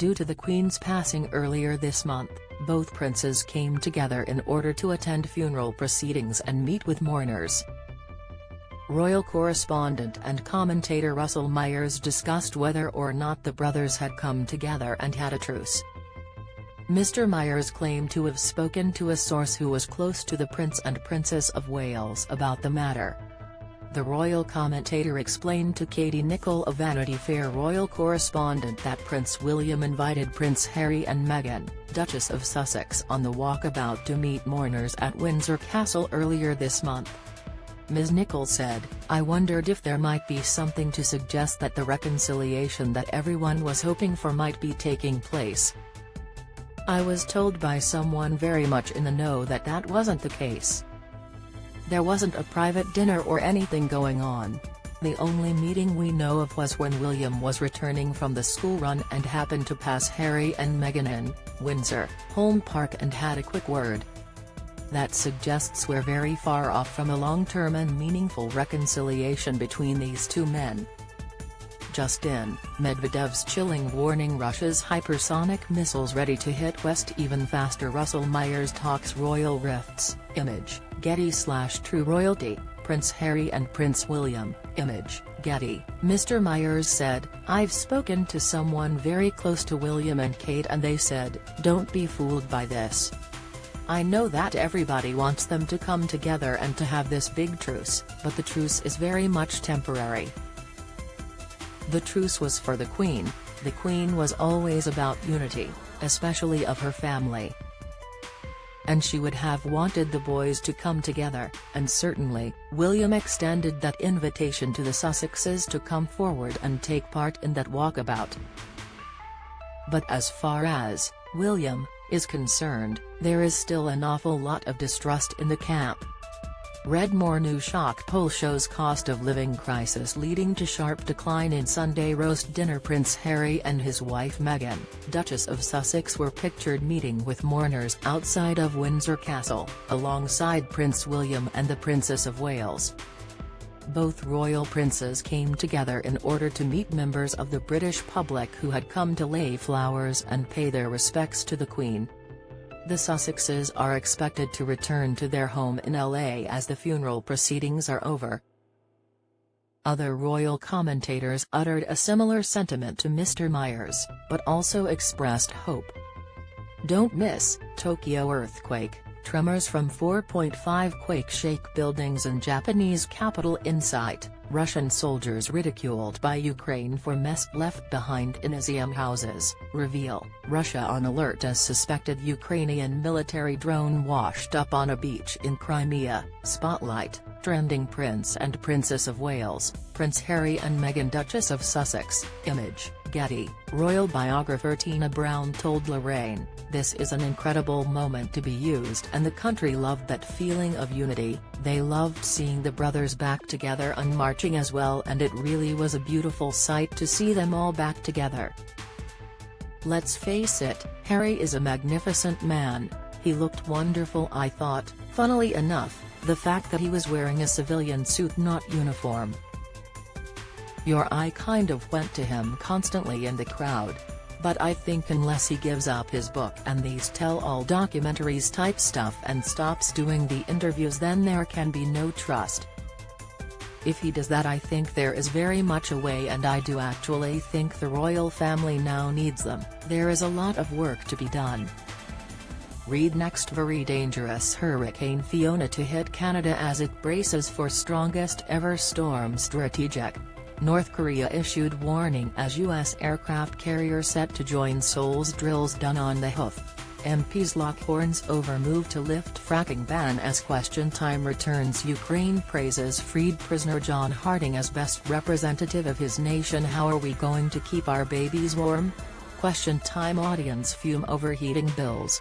Due to the Queen's passing earlier this month, both princes came together in order to attend funeral proceedings and meet with mourners. Royal correspondent and commentator Russell Myers discussed whether or not the brothers had come together and had a truce. Mr. Myers claimed to have spoken to a source who was close to the Prince and Princess of Wales about the matter. The royal commentator explained to Katie Nicholl, a Vanity Fair Royal Correspondent, that Prince William invited Prince Harry and Meghan, Duchess of Sussex, on the walkabout to meet mourners at Windsor Castle earlier this month. Ms. Nicholl said, "I wondered if there might be something to suggest that the reconciliation that everyone was hoping for might be taking place. I was told by someone very much in the know that that wasn't the case. There wasn't a private dinner or anything going on. The only meeting we know of was when William was returning from the school run and happened to pass Harry and Meghan in Windsor, Home Park, and had a quick word. That suggests we're very far off from a long-term and meaningful reconciliation between these two men." Justin Medvedev's chilling warning: Russia's hypersonic missiles ready to hit West even faster. Russell Myers talks royal rifts. Image, Getty/True Royalty, Prince Harry and Prince William. Image, Getty. Mr. Myers said, "I've spoken to someone very close to William and Kate and they said, don't be fooled by this. I know that everybody wants them to come together and to have this big truce, but the truce is very much temporary. The truce was for the Queen. The Queen was always about unity, especially of her family. And she would have wanted the boys to come together, and certainly, William extended that invitation to the Sussexes to come forward and take part in that walkabout. But as far as William is concerned, there is still an awful lot of distrust in the camp." Redmore new shock poll shows cost of living crisis leading to sharp decline in Sunday roast dinner. Prince Harry and his wife Meghan, Duchess of Sussex, were pictured meeting with mourners outside of Windsor Castle, alongside Prince William and the Princess of Wales. Both royal princes came together in order to meet members of the British public who had come to lay flowers and pay their respects to the Queen. The Sussexes are expected to return to their home in LA as the funeral proceedings are over. Other royal commentators uttered a similar sentiment to Mr. Myers, but also expressed hope. Don't miss, Tokyo earthquake, tremors from 4.5 quake shake buildings in Japanese capital. Insight, Russian soldiers ridiculed by Ukraine for mess left behind in museum houses. Reveal, Russia on alert as suspected Ukrainian military drone washed up on a beach in Crimea. Spotlight, trending Prince and Princess of Wales, Prince Harry and Meghan, Duchess of Sussex. Image, Getty. Royal biographer Tina Brown told Lorraine, "This is an incredible moment to be used, and the country loved that feeling of unity. They loved seeing the brothers back together and marching as well, and it really was a beautiful sight to see them all back together. Let's face it, Harry is a magnificent man. He looked wonderful. I thought, funnily enough, the fact that he was wearing a civilian suit, not uniform. Your eye kind of went to him constantly in the crowd. But I think unless he gives up his book and these tell-all documentaries type stuff and stops doing the interviews, then there can be no trust. If he does that, I think there is very much a way, and I do actually think the royal family now needs them. There is a lot of work to be done." Read next. Very dangerous Hurricane Fiona to hit Canada as it braces for strongest ever storm. Strategic. North Korea issued warning as U.S. aircraft carrier set to join Seoul's drills done on the hoof. MPs lock horns over move to lift fracking ban as question time returns. Ukraine praises freed prisoner John Harding as best representative of his nation. How are we going to keep our babies warm? Question time. Audience fume over heating bills.